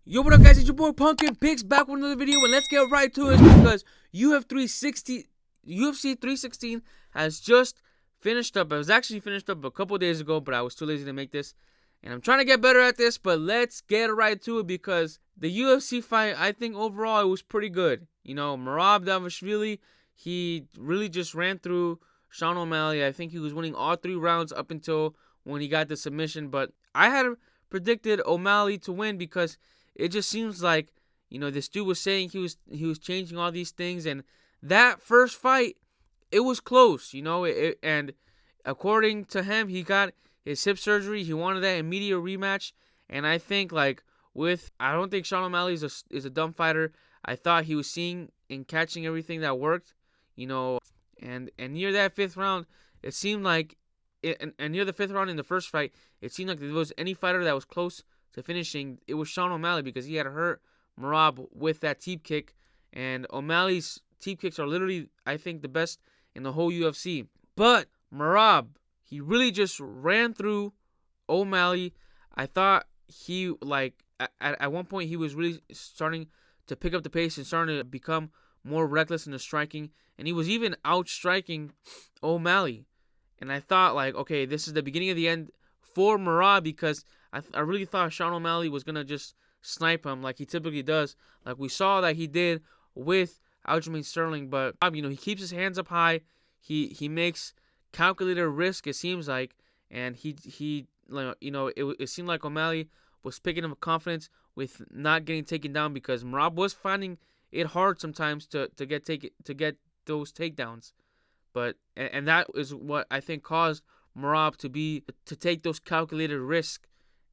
Yo, what up, guys? It's your boy Pumpkin Picks back with another video, and let's get right to it because UFC 316 has just finished up. It was actually finished up a couple days ago, but I was too lazy to make this, and I'm trying to get better at this. But let's get right to it because the UFC fight, I think overall it was pretty good. You know, Merab Davashvili, he really just ran through Sean O'Malley. I think he was winning all 3 rounds up until when he got the submission, but I had predicted O'Malley to win because it just seems like, you know, this dude was saying he was changing all these things, and that first fight, it was close, you know, and according to him, he got his hip surgery. He wanted that immediate rematch, and I think I don't think Sean O'Malley is a dumb fighter. I thought he was seeing and catching everything that worked, you know, and near that 5th round, it seemed like, and near the 5th round in the first fight, it seemed like if there was any fighter that was close to finishing, it was Sean O'Malley because he had hurt Merab with that teep kick, and O'Malley's teep kicks are literally, I think, the best in the whole UFC. But Merab, he really just ran through O'Malley. I thought he, at one point, he was really starting to pick up the pace and starting to become more reckless in the striking, and he was even outstriking O'Malley. And I thought, okay, this is the beginning of the end for Merab because I really thought Sean O'Malley was going to just snipe him like he typically does. Like we saw that he did with Aljamain Sterling. But, you know, he keeps his hands up high. He makes calculated risk, it seems like. And he you know, it seemed like O'Malley was picking up confidence with not getting taken down because Merab was finding it hard sometimes to get those takedowns. But and that is what I think caused Merab to take those calculated risks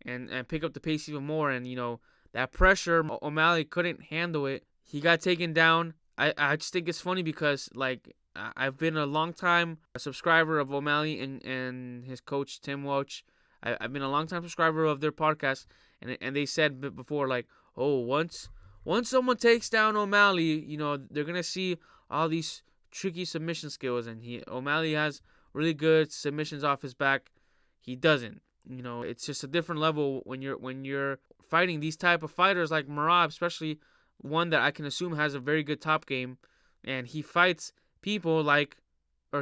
and pick up the pace even more. And, you know, that pressure, O'Malley couldn't handle it. He got taken down. I just think it's funny because, I've been a long time subscriber of O'Malley and his coach, Tim Welch. I've been a long time subscriber of their podcast, and they said before, once someone takes down O'Malley, you know, they're going to see all these tricky submission skills, and O'Malley has really good submissions off his back. He doesn't. You know, it's just a different level when you're fighting these type of fighters like Merab, especially one that I can assume has a very good top game, and he fights people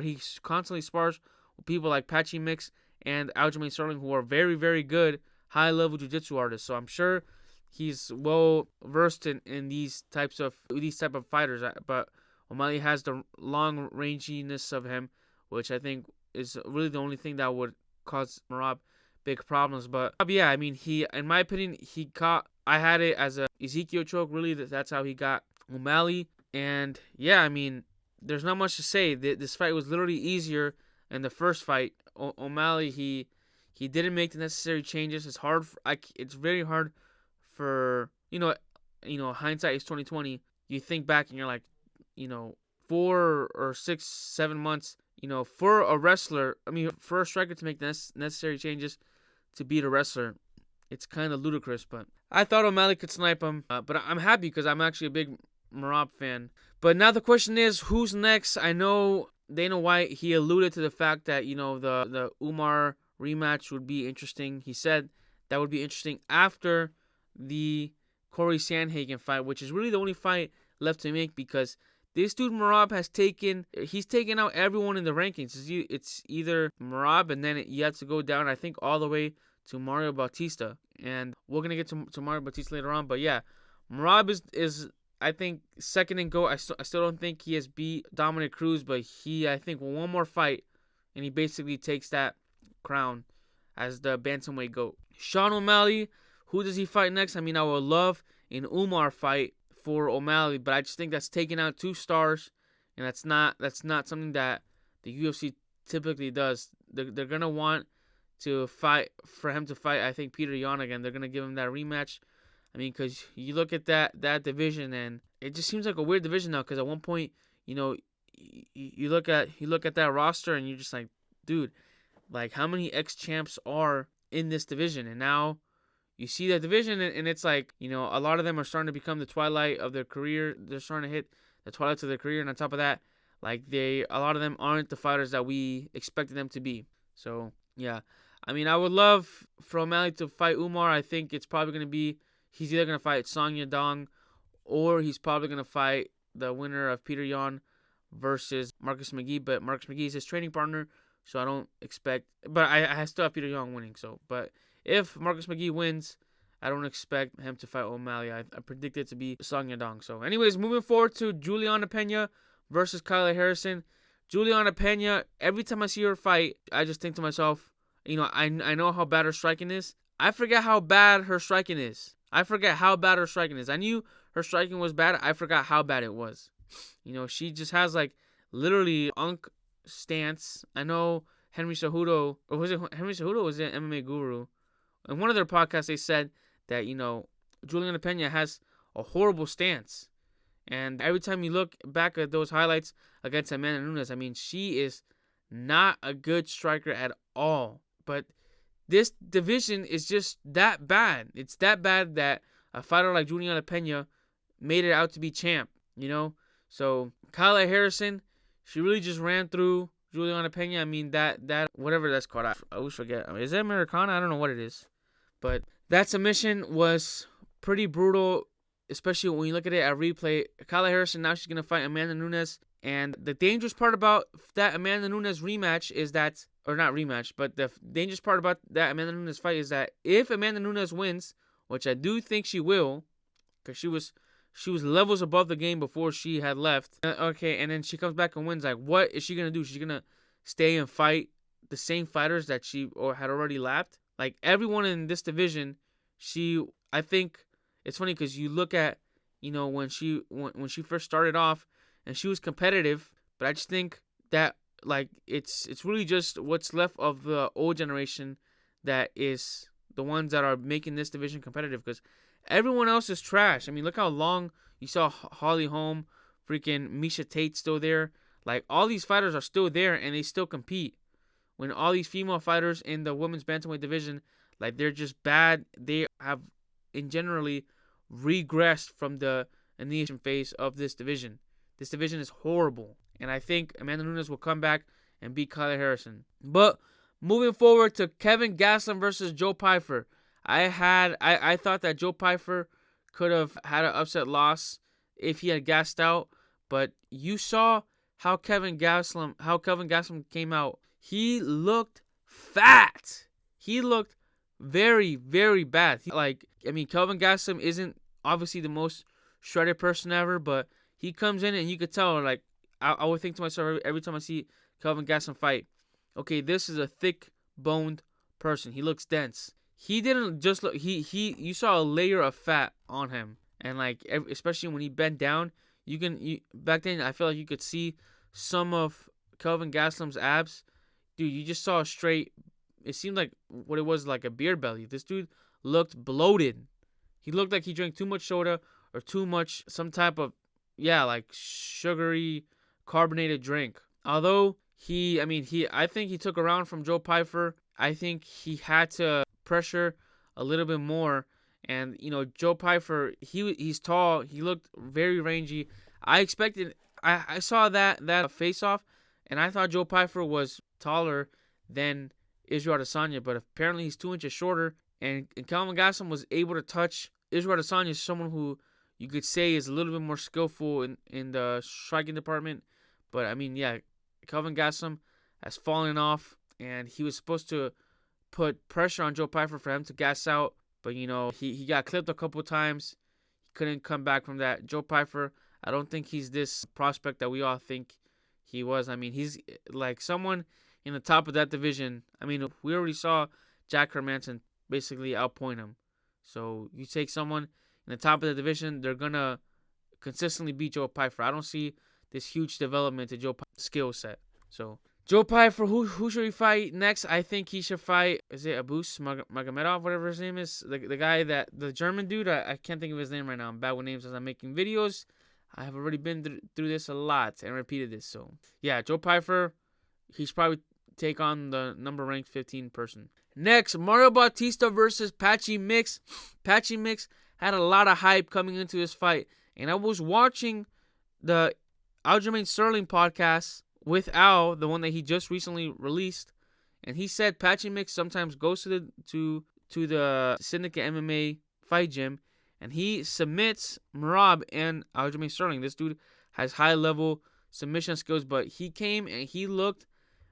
he constantly spars with people like Patchy and Aljamain Sterling, who are very, very good high level jiu-jitsu artists. So I'm sure he's well versed in these type of fighters. But O'Malley has the long ranginess of him, which I think is really the only thing that would cause Merab big problems. But yeah, I mean, in my opinion, I had it as a Ezekiel choke. Really, that's how he got O'Malley. And yeah, I mean, there's not much to say. This fight was literally easier than the first fight. O'Malley, he didn't make the necessary changes. It's hard. It's very hard for you know, hindsight is 2020. You think back and you're like, you know, 4 or 6, 7 months. You know, for a striker to make necessary changes to beat a wrestler, it's kind of ludicrous. But I thought O'Malley could snipe him. But I'm happy because I'm actually a big Merab fan. But now the question is, who's next? I know Dana White, he alluded to the fact that, you know, the Umar rematch would be interesting. He said that would be interesting after the Corey Sandhagen fight, which is really the only fight left to make because this dude Merab he's taken out everyone in the rankings. It's either Merab and then you have to go down, I think, all the way to Mario Bautista. And we're going to get to Mario Bautista later on. But yeah, Merab is I think, second in GOAT. I still don't think he has beat Dominic Cruz, but I think, one more fight, and he basically takes that crown as the bantamweight GOAT. Sean O'Malley, who does he fight next? I mean, I would love an Umar fight for O'Malley, but I just think that's taking out 2 stars, and that's not something that the UFC typically does. They're gonna want to fight for him to fight, I think, Peter Yan again. They're gonna give him that rematch. I mean, because you look at that division, and it just seems like a weird division now. Because at one point, you know, you look at that roster, and you're just like, dude, like, how many ex-champs are in this division? And now you see that division, and it's like, you know, a lot of them are starting to become the twilight of their career. They're starting to hit the twilight of their career, and on top of that, a lot of them aren't the fighters that we expected them to be. So yeah, I mean, I would love for O'Malley to fight Umar. I think it's probably going to be he's either gonna fight Song Yadong, or he's probably gonna fight the winner of Peter Yan versus Marcus McGee. But Marcus McGee is his training partner, so I don't expect. But I still have Peter Yan winning. So, but if Marcus McGee wins, I don't expect him to fight O'Malley. I predict it to be Song Yadong. So, anyways, moving forward to Juliana Pena versus Kyla Harrison. Juliana Pena, every time I see her fight, I just think to myself, I know how bad her striking is. I forget how bad her striking is. I knew her striking was bad. I forgot how bad it was. She just has like literally stance. I know Henry Cejudo, or was it Henry Cejudo? Was it MMA Guru? In one of their podcasts, they said that Juliana Pena has a horrible stance. And every time you look back at those highlights against Amanda Nunes, I mean, she is not a good striker at all. But this division is just that bad. It's that bad that a fighter like Juliana Pena made it out to be champ, So Kyla Harrison, she really just ran through Juliana Pena. I mean, that whatever that's called, I always forget. Is that Americana? I don't know what it is. But that submission was pretty brutal, especially when you look at it at replay. Kyla Harrison, now she's going to fight Amanda Nunes. And the dangerous part about that Amanda Nunes rematch is that, or not rematch, but the dangerous part about that Amanda Nunes fight is that if Amanda Nunes wins, which I do think she will, because she was levels above the game before she had left. Okay, and then she comes back and wins. Like, what is she going to do? She's going to stay and fight the same fighters that she had already lapped? Like, everyone in this division, I think it's funny because you look at, when she first started off and she was competitive, but I just think that, like, it's really just what's left of the old generation that is the ones that are making this division competitive, because everyone else is trash. I mean, look how long you saw Holly Holm, freaking Misha Tate still there. Like, all these fighters are still there and they still compete. When all these female fighters in the women's bantamweight division, like, they're just bad. They have, in generally, regressed from the initiation phase of this division. This division is horrible. And I think Amanda Nunes will come back and beat Kyla Harrison. But moving forward to Kevin Gastelum versus Joe Pyfer. I thought that Joe Pyfer could have had an upset loss if he had gassed out, but you saw how Kevin Gastelum came out. He looked fat. He looked very, very bad. Kevin Gastelum isn't obviously the most shredded person ever, but he comes in and you could tell, like, I would think to myself every time I see Kevin Gastelum fight, okay, this is a thick-boned person. He looks dense. He didn't just look. You saw a layer of fat on him, and like, especially when he bent down, back then I feel like you could see some of Kelvin Gastelum's abs. Dude, you just saw a straight. It seemed like what it was, like a beer belly. This dude looked bloated. He looked like he drank too much soda or too much some type of like sugary carbonated drink. Although I think he took a round from Joe Pyfer. I think he had to pressure a little bit more, and Joe Pyfer, he's tall, he looked very rangy. I saw that face off, and I thought Joe Pyfer was taller than Israel Adesanya, but apparently he's 2 inches shorter, and Kelvin Gastelum was able to touch Israel Adesanya, someone who you could say is a little bit more skillful in the striking department. But Kelvin Gastelum has fallen off, and he was supposed to put pressure on Joe Pyfer for him to gas out, but he got clipped a couple times. He couldn't come back from that. Joe Pyfer, I don't think he's this prospect that we all think he was. I mean, he's like someone in the top of that division. I mean, we already saw Jack Hermanson basically outpoint him. So you take someone in the top of the division, they're gonna consistently beat Joe Pyfer. I don't see this huge development to Joe Pyfer's skill set. So Joe Pyfer, who should he fight next? I think he should fight, is it Abus Magomedov, whatever his name is? The guy the German dude, I can't think of his name right now. I'm bad with names as I'm making videos. I have already been through this a lot and repeated this. So, yeah, Joe Pyfer, he should probably take on the number ranked 15 person. Next, Mario Bautista versus Patchy Mix. Patchy Mix had a lot of hype coming into this fight. And I was watching the Aljamain Sterling podcast with Al, the one that he just recently released, and he said Patchy Mix sometimes goes to the Syndicate MMA fight gym, and he submits Merab and Aljamain Sterling. This dude has high level submission skills, but he came and he looked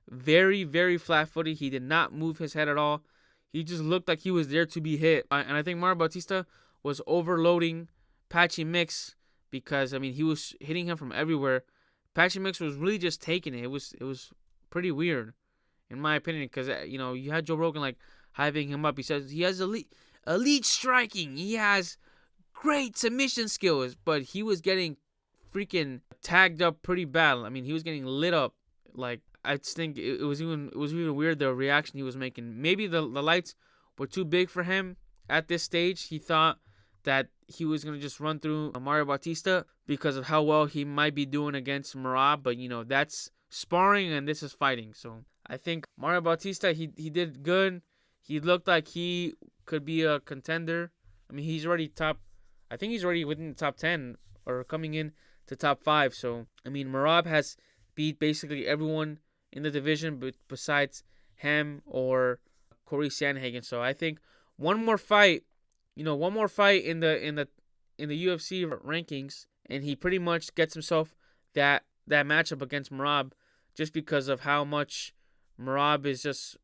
very, very flat-footed. He did not move his head at all. He just looked like he was there to be hit. And I think Mario Bautista was overloading Patchy Mix because, I mean, he was hitting him from everywhere. Patchy Mix was really just taking it. It was pretty weird, in my opinion, because, you know, you had Joe Rogan, like, hyping him up. He says he has elite striking. He has great submission skills, but he was getting freaking tagged up pretty bad. I mean, he was getting lit up. Like, I just think it was even weird, the reaction he was making. Maybe the lights were too big for him at this stage. He thought that he was going to just run through Mario Bautista because of how well he might be doing against Merab. But, you know, that's sparring and this is fighting. So I think Mario Bautista, he did good. He looked like he could be a contender. I mean, he's already I think he's already within the top 10 or coming in to top 5. So, I mean, Merab has beat basically everyone in the division besides him or Corey Sandhagen. So I think one more fight in the UFC rankings, and he pretty much gets himself that matchup against Merab, just because of how much Merab is just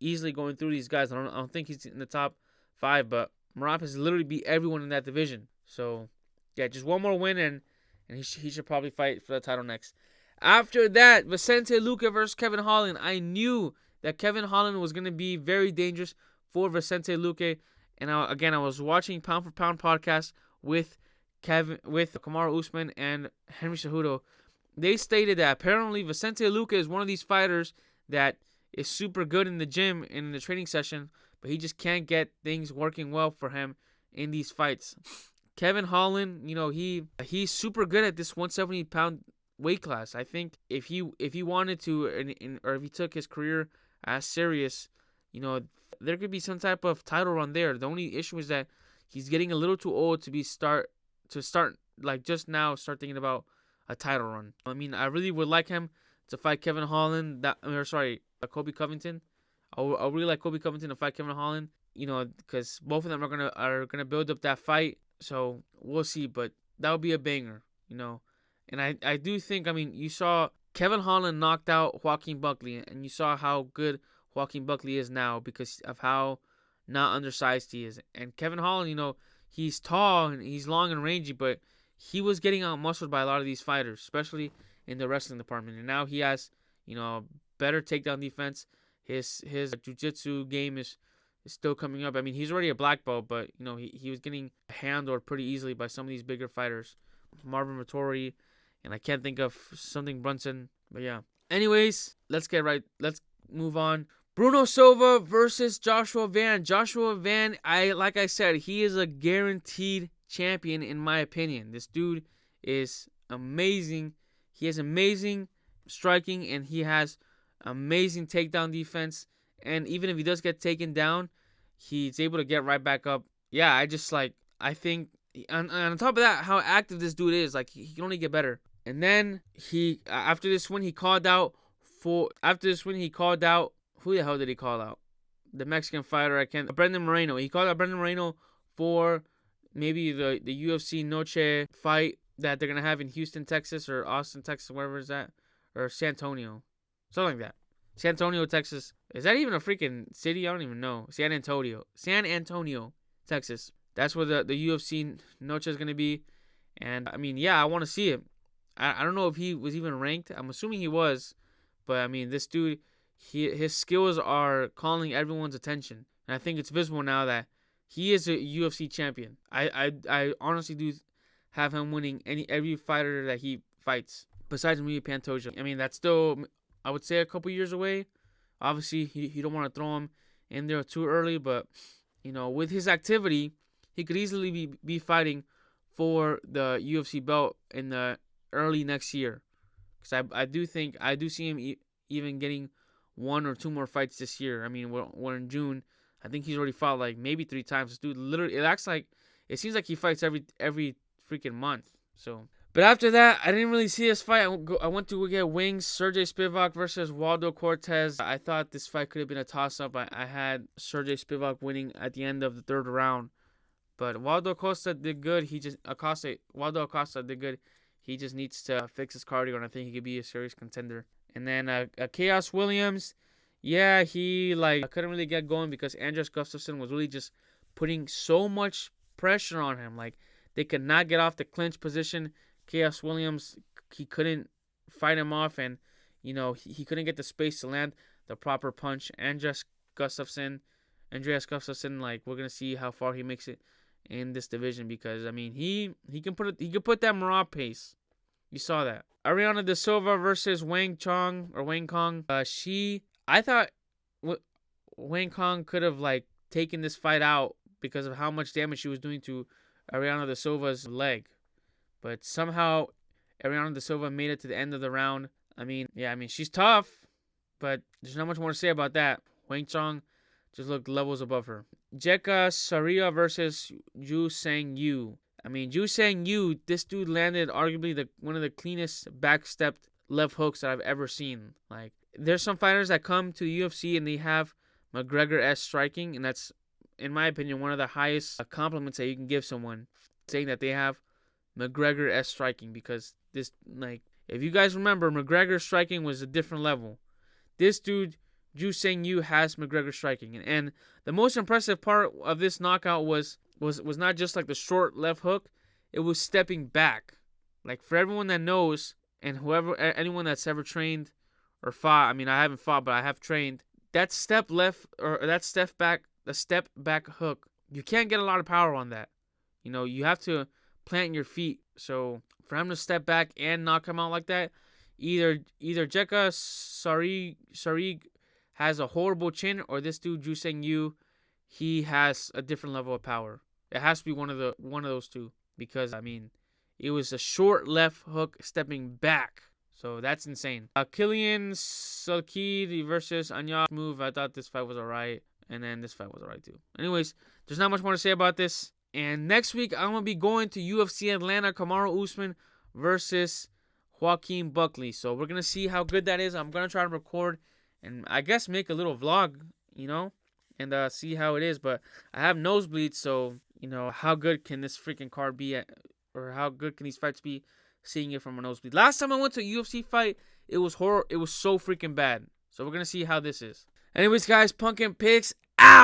easily going through these guys. I don't think he's in the top 5, but Merab has literally beat everyone in that division. So yeah, just one more win and he should probably fight for the title next. After that, Vicente Luque versus Kevin Holland. I knew that Kevin Holland was going to be very dangerous for Vicente Luque. And I was watching Pound for Pound podcast with Kamaru Usman and Henry Cejudo. They stated that apparently Vicente Luque is one of these fighters that is super good in the gym and in the training session, but he just can't get things working well for him in these fights. Kevin Holland, you know, he's super good at this 170-pound weight class. I think if he wanted to, or if he took his career as serious, you know, there could be some type of title run there. The only issue is that he's getting a little too old to start like just now start thinking about a title run. I mean, I really would like him to fight Kevin Holland. Kobe Covington. I really like Kobe Covington to fight Kevin Holland. You know, because both of them are gonna build up that fight. So we'll see, but that would be a banger. You know. And I do think, I mean, you saw Kevin Holland knocked out Joaquin Buckley, and you saw how good Joaquin Buckley is now because of how not undersized he is. And Kevin Holland, you know, he's tall and he's long and rangy, but he was getting out-muscled by a lot of these fighters, especially in the wrestling department. And now he has, you know, better takedown defense. His jiu-jitsu game is still coming up. I mean, he's already a black belt, but, you know, he was getting handled pretty easily by some of these bigger fighters. Marvin Vettori, and I can't think of something Brunson, but yeah. Anyways, let's move on. Bruno Silva versus Joshua Van. Joshua Van, like I said, he is a guaranteed champion in my opinion. This dude is amazing. He has amazing striking, and he has amazing takedown defense. And even if he does get taken down, he's able to get right back up. Yeah, I think, and on top of that, how active this dude is, like, he can only get better. And then after this win, he called out, who the hell did he call out? The Mexican fighter, Brendan Moreno. He called out Brendan Moreno for maybe the UFC Noche fight that they're going to have in Houston, Texas, or Austin, Texas, wherever it's at, or San Antonio. Something like that. San Antonio, Texas. Is that even a freaking city? I don't even know. San Antonio, Texas. That's where the UFC Noche is going to be. And, I mean, yeah, I want to see it. I don't know if he was even ranked. I'm assuming he was. But, I mean, this dude, his skills are calling everyone's attention. And I think it's visible now that he is a UFC champion. I honestly do have him winning every fighter that he fights, besides Maria Pantoja. I mean, that's still, I would say, a couple years away. Obviously, you don't want to throw him in there too early. But, you know, with his activity, he could easily be fighting for the UFC belt in the early next year. Because I do see him even getting 1 or 2 more fights this year. I mean, we're in June. I think he's already fought like maybe 3 times. This dude literally, it seems like he fights every freaking month. So, but after that, I didn't really see this fight. I went to get wings. Sergey Spivak versus Waldo Cortez. I thought this fight could have been a toss-up. I had Sergey Spivak winning at the end of the 3rd round. But Waldo Acosta did good. Waldo Acosta did good. He just needs to fix his cardio, and I think he could be a serious contender. And then Chaos Williams, yeah, he couldn't really get going because Andreas Gustafsson was really just putting so much pressure on him. Like they could not get off the clinch position. Chaos Williams, he couldn't fight him off, and he couldn't get the space to land the proper punch. Gustafsson, like we're gonna see how far he makes it in this division because I mean he can put that Merab pace. You saw that. Ariana De Silva versus Wang Kong. I thought Wang Kong could have taken this fight out because of how much damage she was doing to Ariana De Silva's leg, but somehow Ariana De Silva made it to the end of the round. I mean she's tough, but there's not much more to say about that. Wang Chong just looked levels above her. Jeka Saria versus Ju Sang Yu. I mean, Ju Sang Yu, this dude landed arguably one of the cleanest backstepped left hooks that I've ever seen. Like, there's some fighters that come to the UFC and they have McGregor-esque striking, and that's, in my opinion, one of the highest compliments that you can give someone, saying that they have McGregor-esque striking, because this, if you guys remember, McGregor striking was a different level. This dude, Ju Sang Yu, has McGregor striking, and the most impressive part of this knockout was not just the short left hook, it was stepping back. Like, for everyone that knows, and anyone that's ever trained or fought, I mean, I haven't fought, but I have trained, that step back hook, you can't get a lot of power on that. You have to plant your feet. So for him to step back and knock him out like that, either Jeka Sarig has a horrible chin, or this dude Ju Sang Yu, he has a different level of power. It has to be one of those two, because I mean, it was a short left hook stepping back. So that's insane. Killian Salkid versus Anya move. I thought this fight was alright, and then this fight was alright too. Anyways, there's not much more to say about this. And next week I'm gonna be going to UFC Atlanta, Kamaru Usman versus Joaquin Buckley. So we're gonna see how good that is. I'm gonna try to record and I guess make a little vlog, and see how it is. But I have nosebleeds, so how good can this freaking card be or how good can these fights be seeing it from a nosebleed? Last time I went to a UFC fight, it was horror. It was so freaking bad. So we're gonna see how this is. Anyways, guys, Pumpkin Picks out.